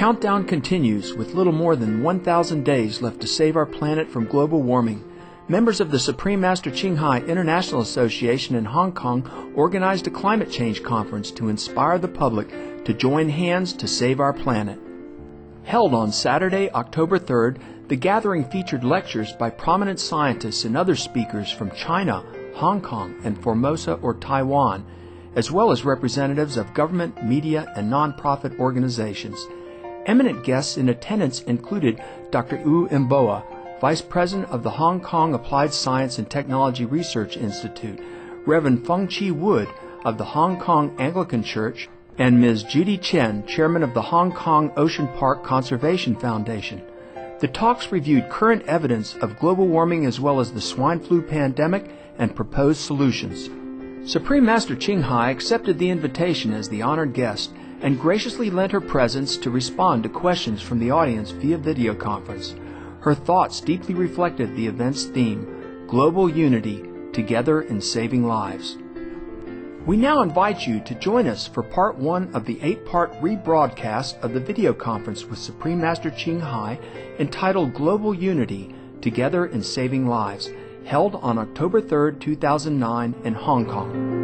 countdown continues with little more than 1,000 days left to save our planet from global warming. Members of the Supreme Master Ching Hai International Association in Hong Kong organized a climate change conference to inspire the public to join hands to save our planet. Held on Saturday, October 3rd, the gathering featured lectures by prominent scientists and other speakers from China, Hong Kong, and Formosa or Taiwan, as well as representatives of government, media, and non-profit organizations. Eminent guests in attendance included Dr. Wu Imboa, Vice President of the Hong Kong Applied Science and Technology Research Institute, Reverend Feng Chi Wood of the Hong Kong Anglican Church, and Ms. Judy Chen, Chairman of the Hong Kong Ocean Park Conservation Foundation. The talks reviewed current evidence of global warming as well as the swine flu pandemic and proposed solutions. Supreme Master Ching Hai accepted the invitation as the honored guest and graciously lent her presence to respond to questions from the audience via video conference. Her thoughts deeply reflected the event's theme, Global Unity, Together in Saving Lives. We now invite you to join us for part 1 of the 8-part rebroadcast of the video conference with Supreme Master Ching Hai entitled Global Unity, Together in Saving Lives, held on October 3, 2009 in Hong Kong.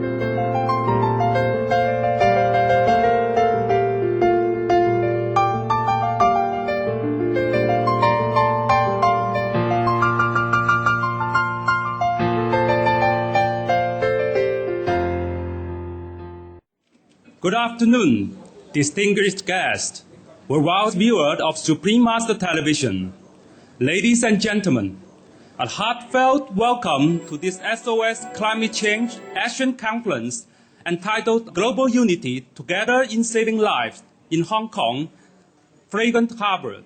Good afternoon, distinguished guests, worldwide viewers of Supreme Master Television. Ladies and gentlemen, a heartfelt welcome to this SOS Climate Change Action Conference entitled Global Unity Together in Saving Lives in Hong Kong, Fragrant Harbor.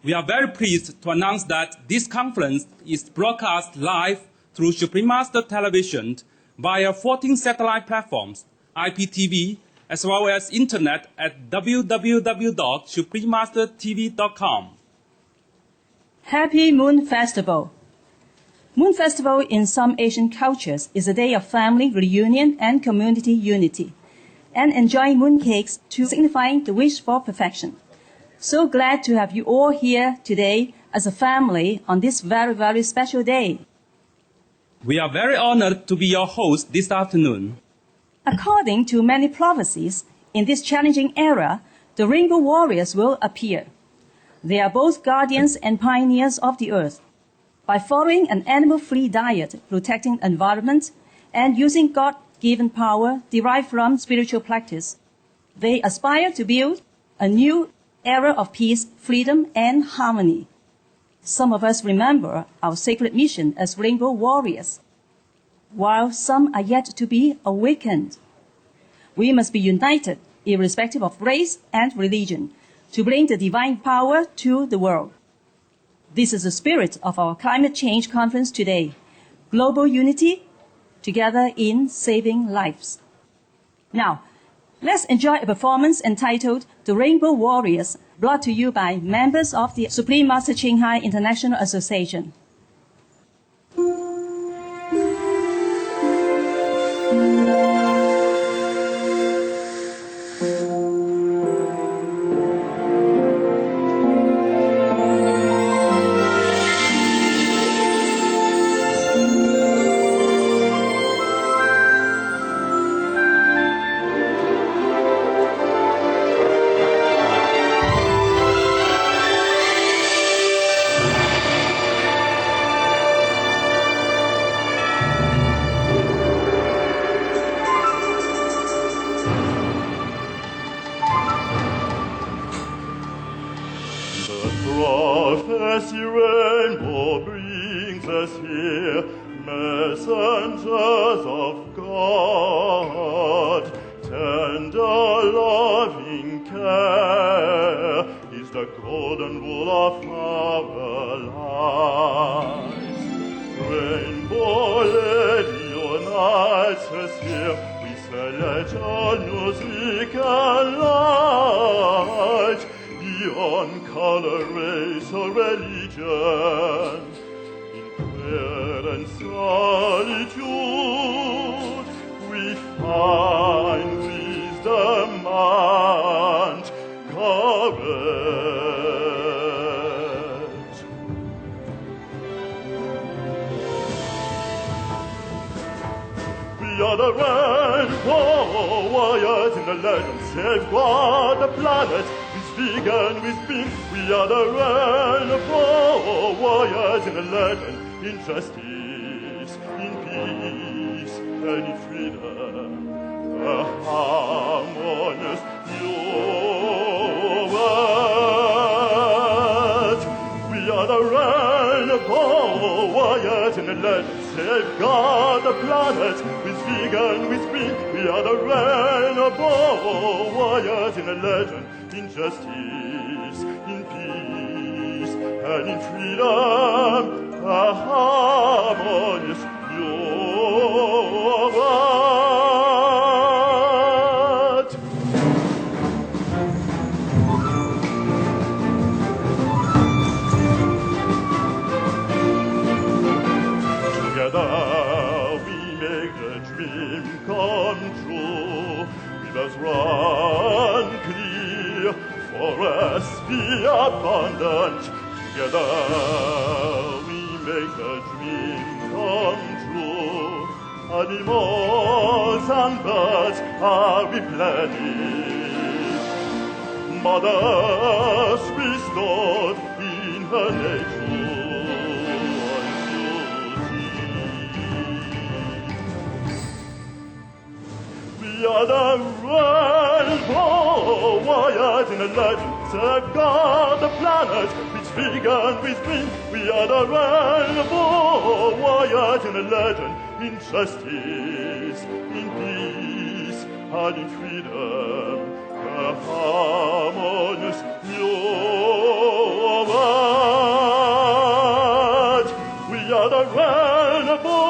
We are very pleased to announce that this conference is broadcast live through Supreme Master Television via 14 satellite platforms, IPTV, as well as internet at www.suprememastertv.com. Happy Moon Festival. Moon Festival in some Asian cultures is a day of family reunion and community unity, and enjoying mooncakes to signify the wish for perfection. So glad to have you all here today as a family on this very, very special day. We are very honored to be your host this afternoon. According to many prophecies, in this challenging era, the Rainbow Warriors will appear. They are both guardians and pioneers of the earth. By following an animal-free diet, protecting the environment, and using God-given power derived from spiritual practice, they aspire to build a new era of peace, freedom, and harmony. Some of us remember our sacred mission as Rainbow Warriors, while some are yet to be awakened. We must be united, irrespective of race and religion, to bring the divine power to the world. This is the spirit of our climate change conference today. Global unity, together in saving lives. Now, let's enjoy a performance entitled The Rainbow Warriors, brought to you by members of the Supreme Master Ching Hai International Association. Prophecy rainbow brings us here, messengers of God. Tender loving care is the golden rule of our lives. Rainbow lady unites us here with celestial music and light. Beyond color, race, or religion, in prayer and solitude, we find wisdom and are the rainbow warriors in the legend. Safeguard the planet with vegan, with pink. We are the rainbow warriors in the legend. In justice, in peace, and in freedom. A harmonious new world. We are the rainbow warriors in the legend. Safeguard the planet with vegan, with pink. We are the rainbow warriors in the legend. In justice, in peace, and in freedom. A harmonious new world. Together we make the dream come true. Rivers run clear, forests be abundant. Together we make the dream come true. Animals and birds are replenished. Mothers restored in her nature. We are the rainbow warriors in the legend. Safeguard the planet with vegan, with pink. We are the rainbow warriors in the legend. In justice, in peace, and in freedom. A harmonious new world. We are the rainbow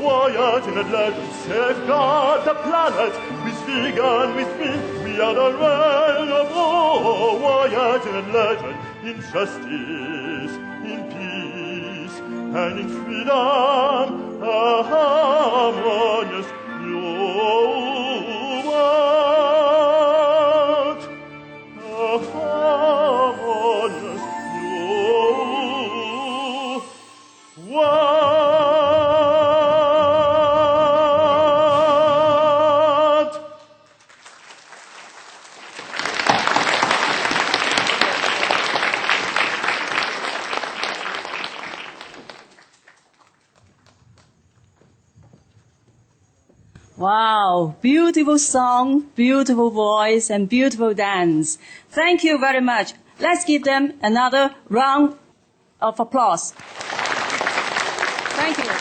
warriors in the legend. Safeguard the planet with vegan, with pink. We are the rainbow warriors in the legend. In justice, in peace, and in freedom. A harmonious new world. A harmonious new world. Wow, beautiful song, beautiful voice, and beautiful dance. Thank you very much. Let's give them another round of applause. Thank you.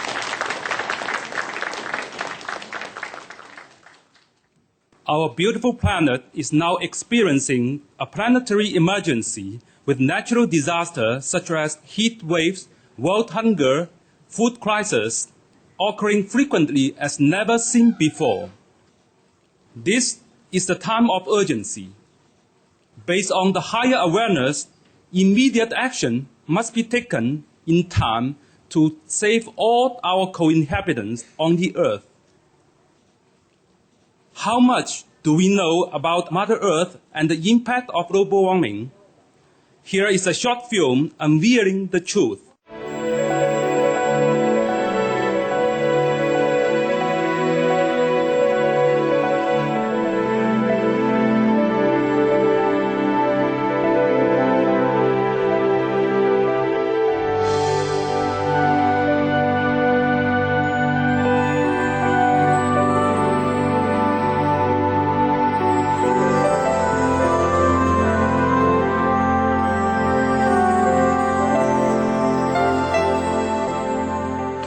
Our beautiful planet is now experiencing a planetary emergency with natural disasters such as heat waves, world hunger, food crisis, occurring frequently as never seen before. This is the time of urgency. Based on the higher awareness, immediate action must be taken in time to save all our co-inhabitants on the Earth. How much do we know about Mother Earth and the impact of global warming? Here is a short film unveiling the truth.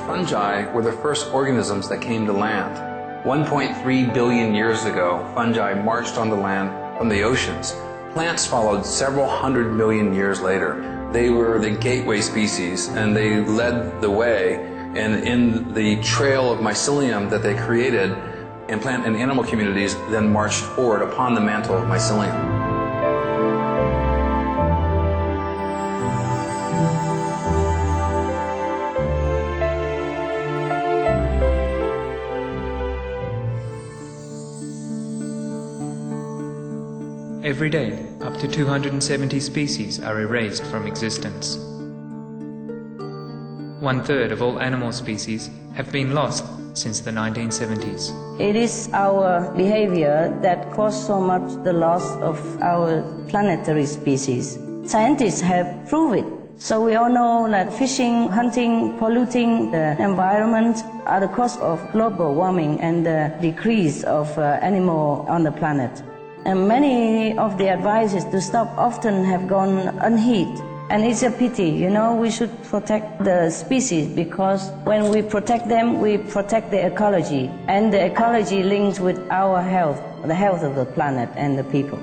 Fungi were the first organisms that came to land. 1.3 billion years ago, fungi marched on the land from the oceans. Plants followed several hundred million years later. They were the gateway species, and they led the way. And in the trail of mycelium that they created, and plant and animal communities then marched forward upon the mantle of mycelium. Every day, up to 270 species are erased from existence. 1/3 of all animal species have been lost since the 1970s. It is our behavior that caused so much the loss of our planetary species. Scientists have proved it. So we all know that fishing, hunting, polluting the environment are the cause of global warming and the decrease of animals on the planet. And many of the advices to stop often have gone unheeded. And it's a pity, we should protect the species because when we protect them, we protect the ecology. And the ecology links with our health, the health of the planet and the people.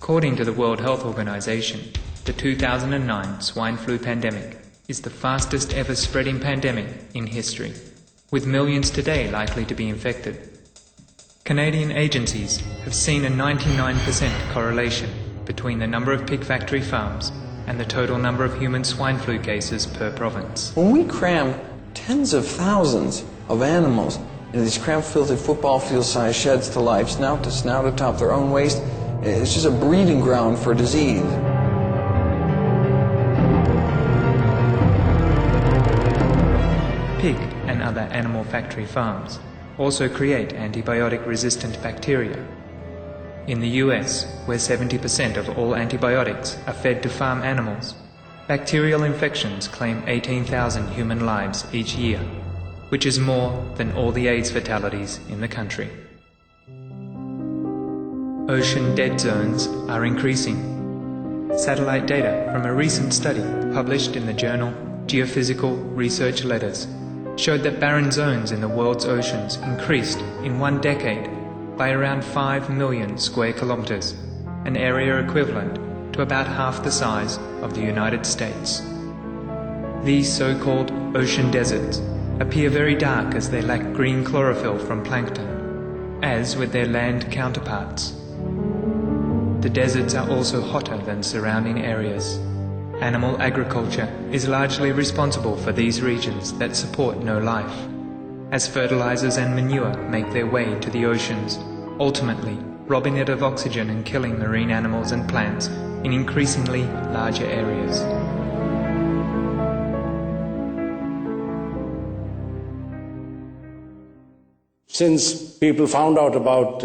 According to the World Health Organization, the 2009 swine flu pandemic is the fastest ever spreading pandemic in history, with millions today likely to be infected. Canadian agencies have seen a 99% correlation between the number of pig factory farms and the total number of human swine flu cases per province. When we cram tens of thousands of animals into these cramped, filthy football field-sized sheds to life, snout to snout atop their own waste, it's just a breeding ground for disease. Pig and other animal factory farms also create antibiotic-resistant bacteria. In the US, where 70% of all antibiotics are fed to farm animals, bacterial infections claim 18,000 human lives each year, which is more than all the AIDS fatalities in the country. Ocean dead zones are increasing. Satellite data from a recent study published in the journal Geophysical Research Letters showed that barren zones in the world's oceans increased in 1 decade by around 5 million square kilometers, an area equivalent to about half the size of the United States. These so-called ocean deserts appear very dark as they lack green chlorophyll from plankton, as with their land counterparts. The deserts are also hotter than surrounding areas. Animal agriculture is largely responsible for these regions that support no life, as fertilizers and manure make their way to the oceans, ultimately robbing it of oxygen and killing marine animals and plants in increasingly larger areas. Since people found out about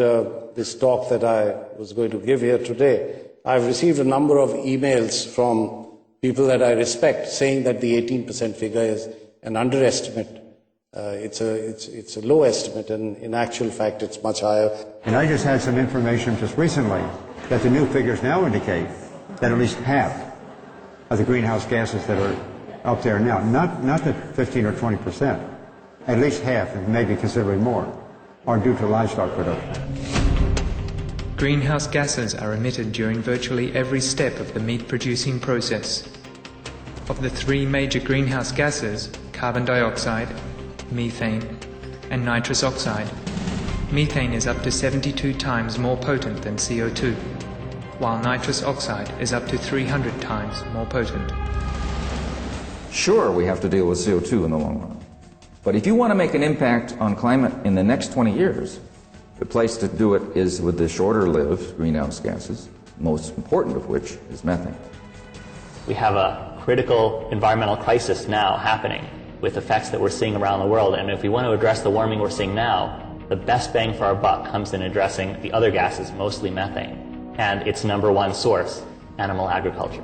this talk that I was going to give here today, I've received a number of emails from people that I respect saying that the 18% figure is an underestimate. It's a low estimate, and in actual fact it's much higher. And I just had some information just recently that the new figures now indicate that at least half of the greenhouse gases that are out there now, not the 15 or 20%, at least half, and maybe considerably more, are due to livestock production. Greenhouse gases are emitted during virtually every step of the meat-producing process. Of the 3 major greenhouse gases, carbon dioxide, methane, and nitrous oxide, methane is up to 72 times more potent than CO2, while nitrous oxide is up to 300 times more potent. Sure, we have to deal with CO2 in the long run. But if you want to make an impact on climate in the next 20 years, the place to do it is with the shorter-lived greenhouse gases, most important of which is methane. We have a critical environmental crisis now happening with effects that we're seeing around the world, and if we want to address the warming we're seeing now, the best bang for our buck comes in addressing the other gases, mostly methane, and its number one source, animal agriculture.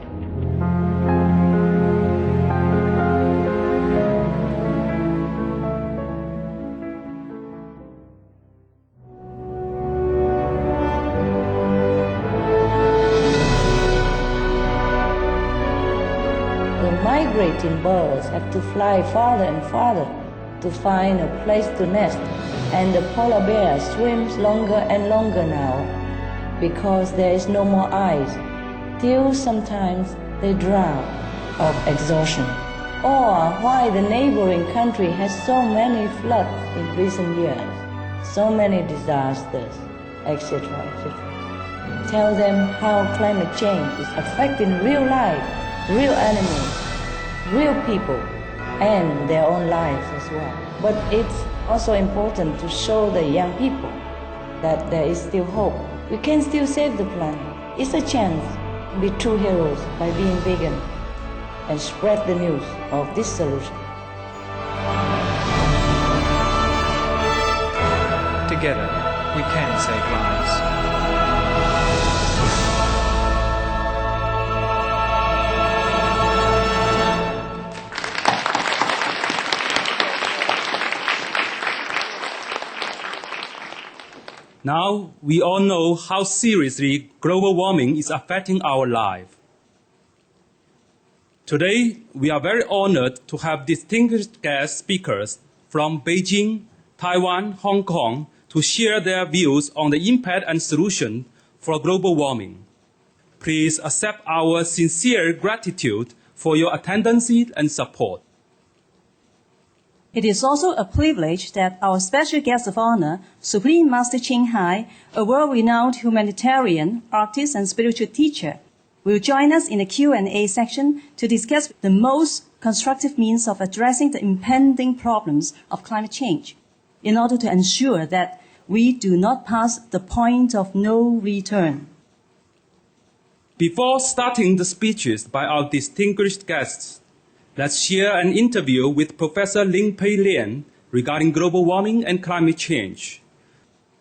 Migrating birds have to fly farther and farther to find a place to nest, and the polar bear swims longer and longer now because there is no more ice, till sometimes they drown of exhaustion. Or why the neighboring country has so many floods in recent years, so many disasters, etc., etc. Tell them how climate change is affecting real life, real animals, real people, and their own lives as well. But it's also important to show the young people that there is still hope. We can still save the planet. It's a chance to be true heroes by being vegan and spread the news of this solution. Together, we can save lives. Now, we all know how seriously global warming is affecting our life. Today, we are very honored to have distinguished guest speakers from Beijing, Taiwan, Hong Kong to share their views on the impact and solution for global warming. Please accept our sincere gratitude for your attendance and support. It is also a privilege that our special guest of honor, Supreme Master Ching Hai, a world-renowned humanitarian, artist, and spiritual teacher, will join us in the Q&A section to discuss the most constructive means of addressing the impending problems of climate change in order to ensure that we do not pass the point of no return. Before starting the speeches by our distinguished guests, let's share an interview with Professor Lin Pei Lian regarding global warming and climate change.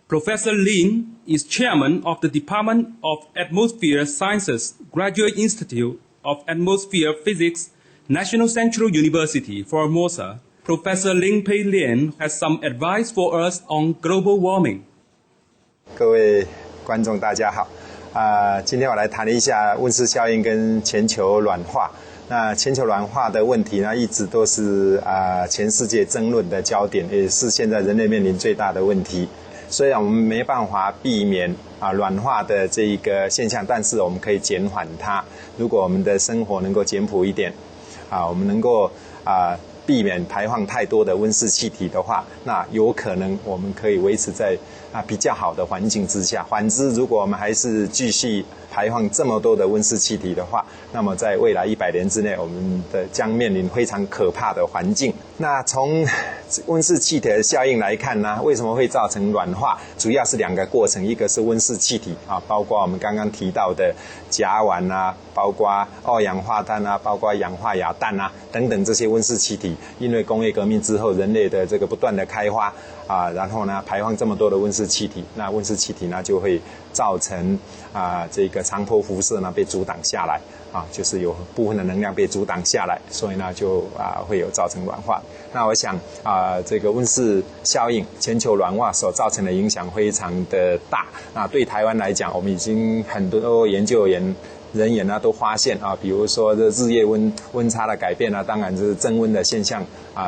Professor Lin is chairman of the Department of Atmosphere Sciences, Graduate Institute of Atmosphere Physics, National Central University, Formosa. Professor Lin Pei Lian has some advice for us on global warming. 各位观众大家好，今天我来谈一下温室效应跟全球暖化。那全球暖化的问题呢，一直都是全世界争论的焦点，也是现在人类面临最大的问题。虽然我们没办法避免暖化的这一个现象，但是我们可以减缓它。如果我们的生活能够简朴一点，我们能够避免排放太多的温室气体的话，那有可能我们可以维持在比较好的环境之下。反之，如果我们还是继续排放这么多的温室气体的话，那么在未来100年之内，我们将面临非常可怕的环境。那从温室气体的效应来看呢，为什么会造成暖化？主要是2个过程，一个是温室气体包括我们刚刚提到的甲烷包括二氧化碳包括氧化亚氮等等这些温室气体，因为工业革命之后，人类的这个不断的开发然后呢排放这么多的温室气体，那温室气体呢就会造成这个长波辐射呢被阻挡下来就是有部分的能量被阻挡下来，所以呢就会有造成暖化。那我想这个温室效应、全球暖化所造成的影响非常的大。那对台湾来讲，我们已经很多研究人员都发现比如说这日夜温差的改变当然就是增温的现象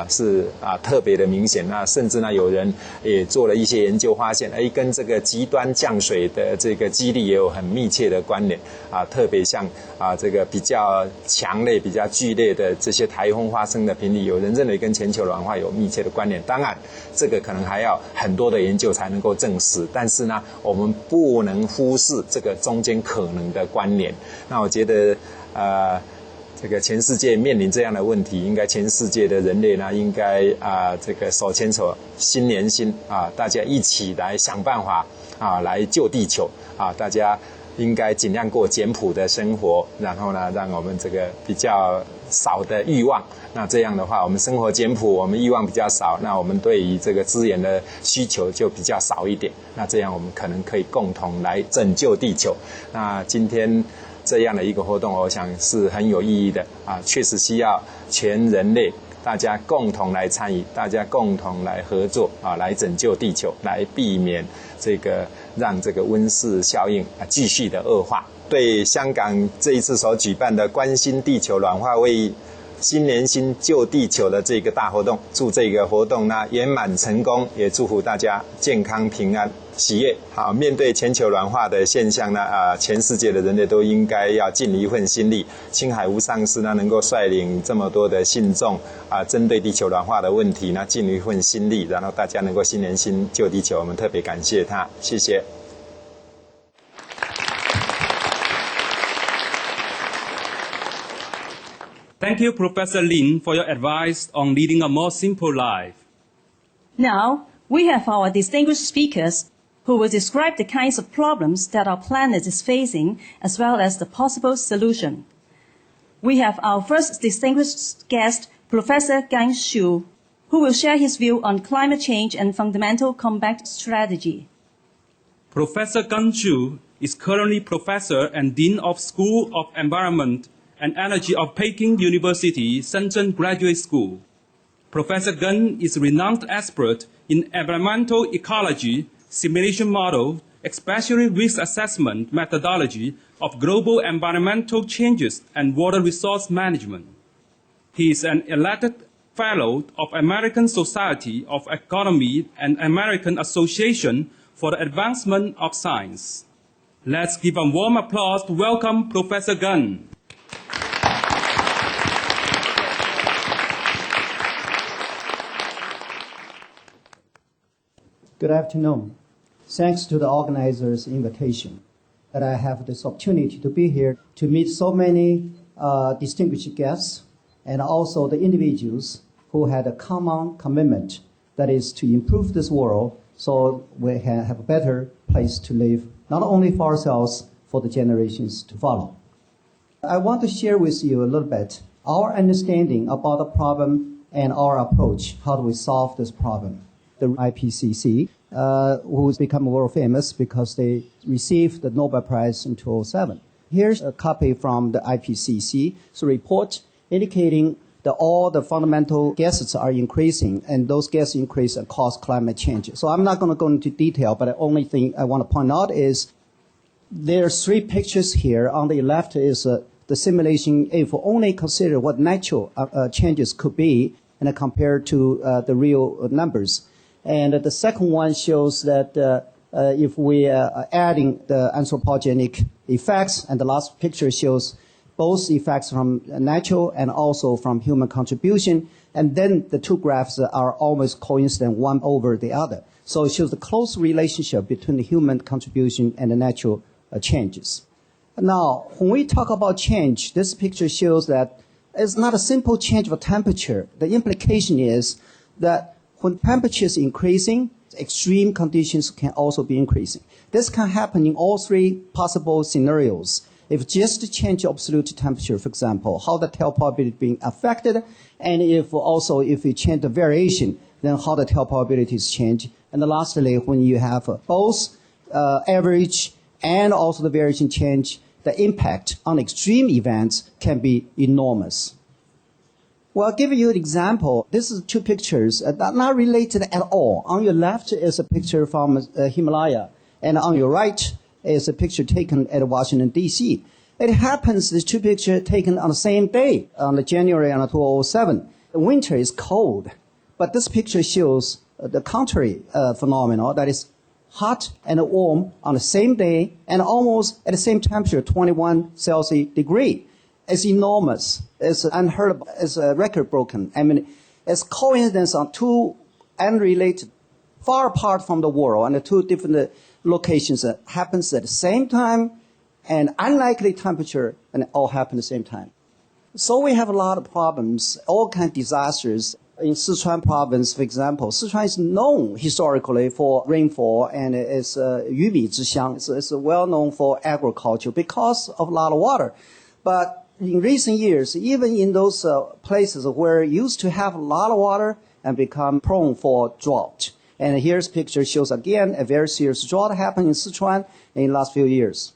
是特别的明显。那甚至呢有人也做了一些研究，发现跟这个极端降水的这个几率也有很密切的关联特别像这个比较强烈、比较剧烈的这些台风发生的频率，有人认为跟全球暖化有密切的关联。当然，这个可能还要很多的研究才能够证实，但是呢，我们不能忽视这个中间可能的关联。那我觉得这个全世界面临这样的问题，应该全世界的人类呢，应该这个手牵手、心连心大家一起来想办法来救地球大家应该尽量过简朴的生活，然后呢，让我们这个比较少的欲望。那这样的话，我们生活简朴，我们欲望比较少，那我们对于这个资源的需求就比较少一点。那这样我们可能可以共同来拯救地球。那今天这样的一个活动，我想是很有意义的确实需要全人类大家共同来参与，大家共同来合作来拯救地球，来避免这个让这个温室效应继续的恶化。对香港这一次所举办的关心地球暖化为心连心救地球的这个大活动，祝这个活动呢圆满成功，也祝福大家健康平安喜悦。好，面对全球暖化的现象呢全世界的人类都应该要尽一份心力。青海无上师呢能够率领这么多的信众针对地球暖化的问题呢尽一份心力，然后大家能够心连心救地球，我们特别感谢他，谢谢。Thank you, Professor Lin, for your advice on leading a more simple life. Now, we have our distinguished speakers who will describe the kinds of problems that our planet is facing as well as the possible solution. We have our first distinguished guest, Professor Gan Xu, who will share his view on climate change and fundamental combat strategy. Professor Gan Xu is currently Professor and Dean of School of Environment and Energy of Peking University, Shenzhen Graduate School. Professor Gan is a renowned expert in environmental ecology, simulation model, especially risk assessment methodology of global environmental changes and water resource management. He is an elected Fellow of American Society of Economy and American Association for the Advancement of Science. Let's give a warm applause to welcome Professor Gan. Good afternoon. Thanks to the organizers' invitation that I have this opportunity to be here to meet so many distinguished guests and also the individuals who had a common commitment, that is to improve this world so we can have a better place to live, not only for ourselves, for the generations to follow. I want to share with you a little bit our understanding about the problem and our approach, how do we solve this problem. The IPCC, who's become world famous because they received the Nobel Prize in 2007. Here's a copy from the IPCC's report indicating that all the fundamental gases are increasing, and those gas increase cause climate change. So I'm not going to go into detail, but the only thing I want to point out is there are three pictures here. On the left is the simulation if we only consider what natural changes could be and compared to the real numbers. And the second one shows that if we are adding the anthropogenic effects, and the last picture shows both effects from natural and also from human contribution, and then the two graphs are almost coincident, one over the other. So it shows the close relationship between the human contribution and the natural changes. Now, when we talk about change, this picture shows that it's not a simple change of temperature. The implication is that when temperature is increasing, extreme conditions can also be increasing. This can happen in all three possible scenarios. If just change absolute temperature, for example, how the tail probability being affected, and if you change the variation, then how the tail probabilities change. And lastly, when you have both average and also the variation change, the impact on extreme events can be enormous. Well, I'll give you an example. This is two pictures that are not related at all. On your left is a picture from Himalaya, and on your right is a picture taken at Washington, D.C. It happens these two pictures taken on the same day, on January 2007. The winter is cold, but this picture shows the contrary phenomenon, that is hot and warm on the same day and almost at the same temperature, 21 Celsius degree. It's enormous. It's unheard of. It's a record broken. I mean, it's coincidence on two unrelated, far apart from the world, and the two different locations that happens at the same time and unlikely temperature, and it all happen at the same time. So we have a lot of problems, all kinds of disasters. In Sichuan province, for example, Sichuan is known historically for rainfall, and it's Yubi Zhixiang. It's well known for agriculture because of a lot of water. But in recent years, even in those places where it used to have a lot of water and become prone for drought. And here's a picture shows again a very serious drought happened in Sichuan in the last few years.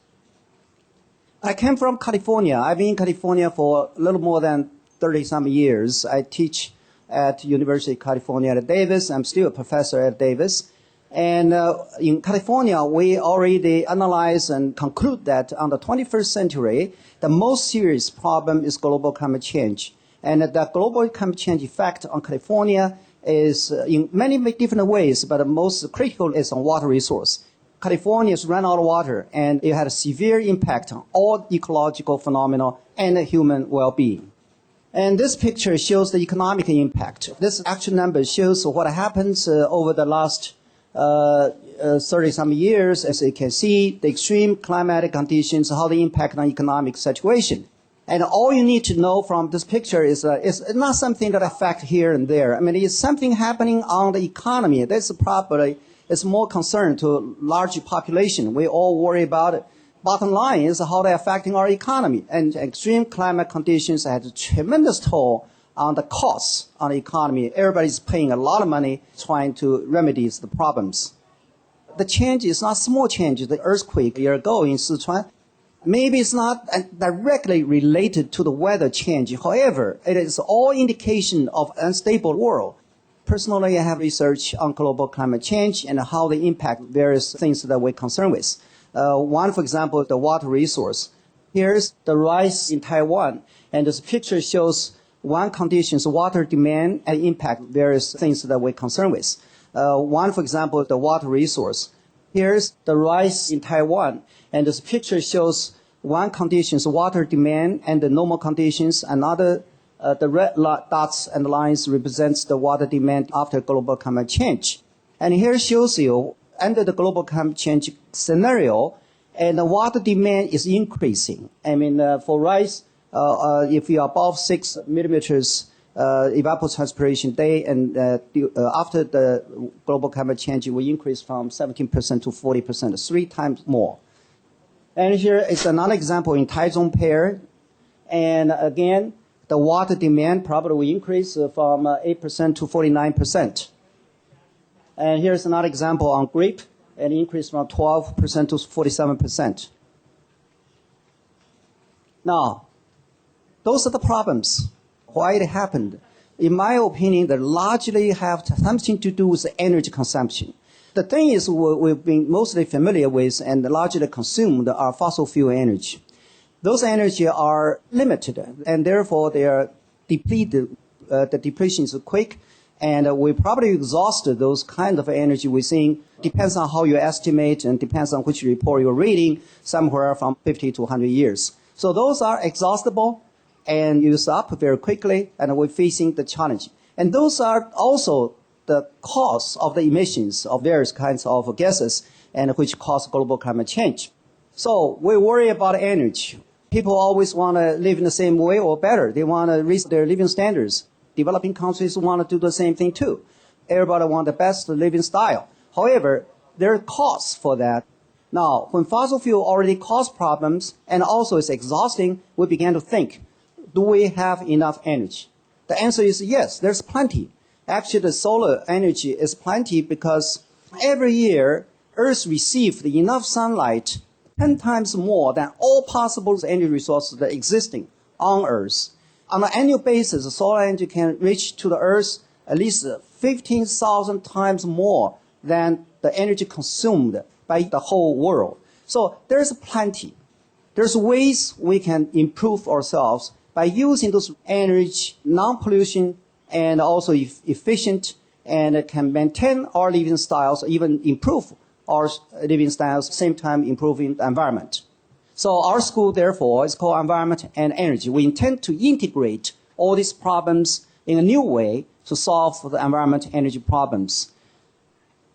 I came from California. I've been in California for a little more than 30-some years. I teach at University of California at Davis. I'm still a professor at Davis. And in California, we already analyze and conclude that on the 21st century, the most serious problem is global climate change. And the global climate change effect on California is in many different ways, but the most critical is on water resource. California's run out of water, and it had a severe impact on all ecological phenomena and human well-being. And this picture shows the economic impact. This actual number shows what happens over the last 30-some years. As you can see, the extreme climatic conditions, how they impact on economic situation. And all you need to know from this picture is it's not something that affects here and there. I mean, it's something happening on the economy. That's probably is more concern to large population. We all worry about it. Bottom line is how they're affecting our economy. And extreme climate conditions have a tremendous toll on the costs on the economy. Everybody's paying a lot of money trying to remedy the problems. The change is not small change. The earthquake a year ago in Sichuan, maybe it's not directly related to the weather change. However, it is all indication of unstable world. Personally, I have research on global climate change and how they impact various things that we're concerned with. One, for example, the water resource. Here's the rise in Taiwan, and this picture shows one conditions, water demand and impact various things that we're concerned with. One, for example, the water resource. Here's the rise in Taiwan, and this picture shows one conditions, water demand and the normal conditions. Another, the red dots and lines represents the water demand after global climate change. And here shows you under the global climate change scenario, and the water demand is increasing. I mean, for rise, if you are above 6 millimeters evapotranspiration day, and after the global climate change, it will increase from 17% to 40%, 3 times more. And here is another example in Taichung Pair. And again, the water demand probably will increase from 8% to 49%. And here's another example on grape, an increase from 12% to 47%. Now, those are the problems. Why it happened? In my opinion, they largely have something to do with energy consumption. The thing is, we've been mostly familiar with and largely consumed are fossil fuel energy. Those energy are limited, and therefore they are depleted. The depletion is quick, and we probably exhausted those kind of energy we think. Depends on how you estimate and depends on which report you're reading, somewhere from 50 to 100 years. So those are exhaustible and used up very quickly, and we're facing the challenge. And those are also the cause of the emissions of various kinds of gases, and which cause global climate change. So we worry about energy. People always want to live in the same way or better. They want to raise their living standards. Developing countries want to do the same thing too. Everybody wants the best living style. However, there are costs for that. Now, when fossil fuel already cause problems and also is exhausting, we began to think, do we have enough energy? The answer is yes, there's plenty. Actually, the solar energy is plenty because every year, Earth receives enough sunlight 10 times more than all possible energy resources that are existing on Earth. On an annual basis, solar energy can reach to the Earth at least 15,000 times more than the energy consumed by the whole world. So there's plenty. There's ways we can improve ourselves by using those energy, non-pollution, and also efficient, and can maintain our living styles, even improve our living styles, same time improving the environment. So our school, therefore, is called Environment and Energy. We intend to integrate all these problems in a new way to solve the environment and energy problems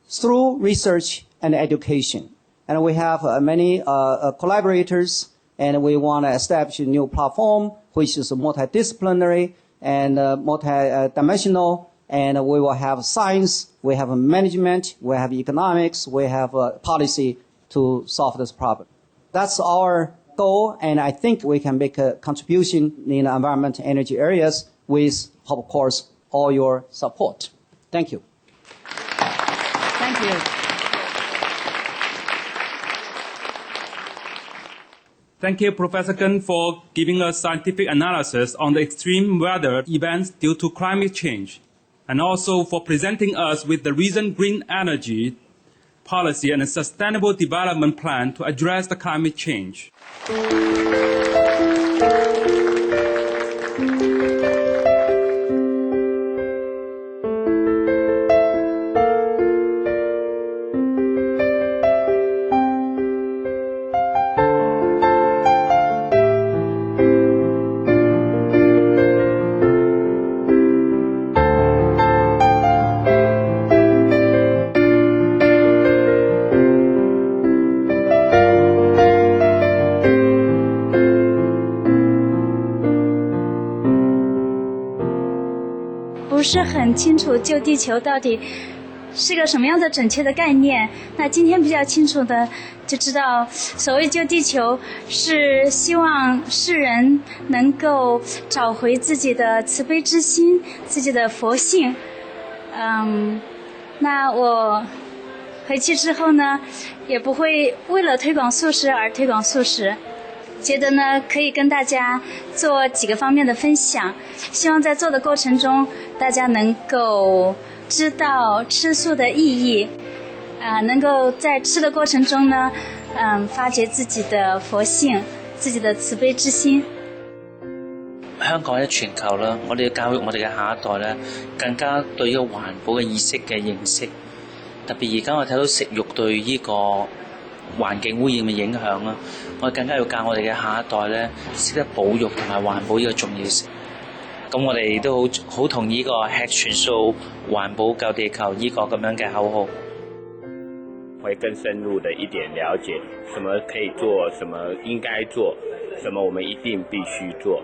through research and education. And we have many collaborators, and we want to establish a new platform, which is multidisciplinary and multidimensional, and we will have science, we have management, we have economics, we have policy to solve this problem. That's our goal, and I think we can make a contribution in the environment and energy areas with, of course, all your support. Thank you. Thank you. Thank you, Professor Geng, for giving us scientific analysis on the extreme weather events due to climate change, and also for presenting us with the recent green energy policy and a sustainable development plan to address the climate change. 不是很清楚救地球到底是个什么样的准确的概念。那今天比较清楚的就知道，所谓救地球是希望世人能够找回自己的慈悲之心，自己的佛性。那我回去之后呢，也不会为了推广素食而推广素食，觉得呢可以跟大家做几个方面的分享，希望在做的过程中大家能够知道吃素的意义，能够在吃的过程中呢，發掘自己的佛性，自己的慈悲之心。香港喺全球啦，我哋要教育我哋嘅下一代咧，更加對呢個環保嘅意識嘅認識。特別而家我睇到食肉對呢個環境污染嘅影響啦，我哋更加要教我哋嘅下一代咧，識得保育同埋環保呢個重要性。咁我哋都好同意呢個吃全素、環保救地球呢個咁樣嘅口號。會更深入的一點了解什麼可以做，什麼應該做，什麼我們一定必須做。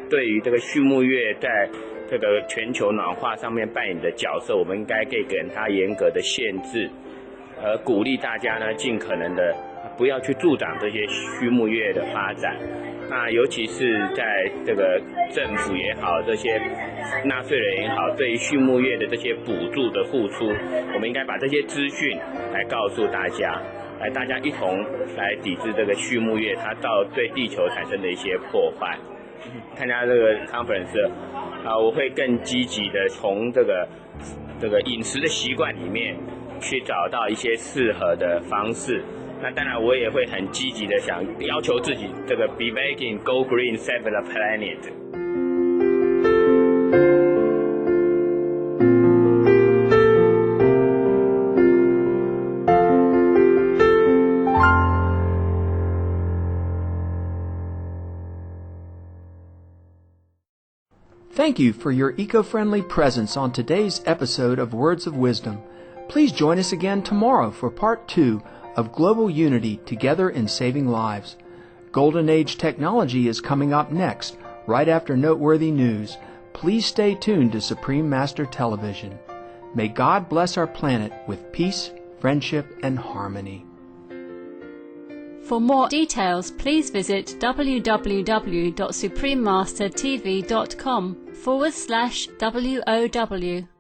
對於這個畜牧業在這個全球暖化上面扮演的角色，我們應該可以給它嚴格的限制，而鼓勵大家呢盡可能的不要去助長這些畜牧業的發展。那尤其是在這個政府也好，這些納稅人也好，對於畜牧業的這些補助的付出，我們應該把這些資訊來告訴大家，來大家一同來抵制這個畜牧業它對地球產生的一些破壞。參加這個 conference 我會更積極的從這個飲食的習慣裡面去找到一些適合的方式。那當然我也會很積極的想要求自己這個 be vegan, go green, save the planet。Thank you for your eco-friendly presence on today's episode of Words of Wisdom. Please join us again tomorrow for Part 2 of Global Unity Together in Saving Lives. Golden Age technology is coming up next, right after noteworthy news. Please stay tuned to Supreme Master Television. May God bless our planet with peace, friendship, and harmony. For more details, please visit www.suprememastertv.com/WOW.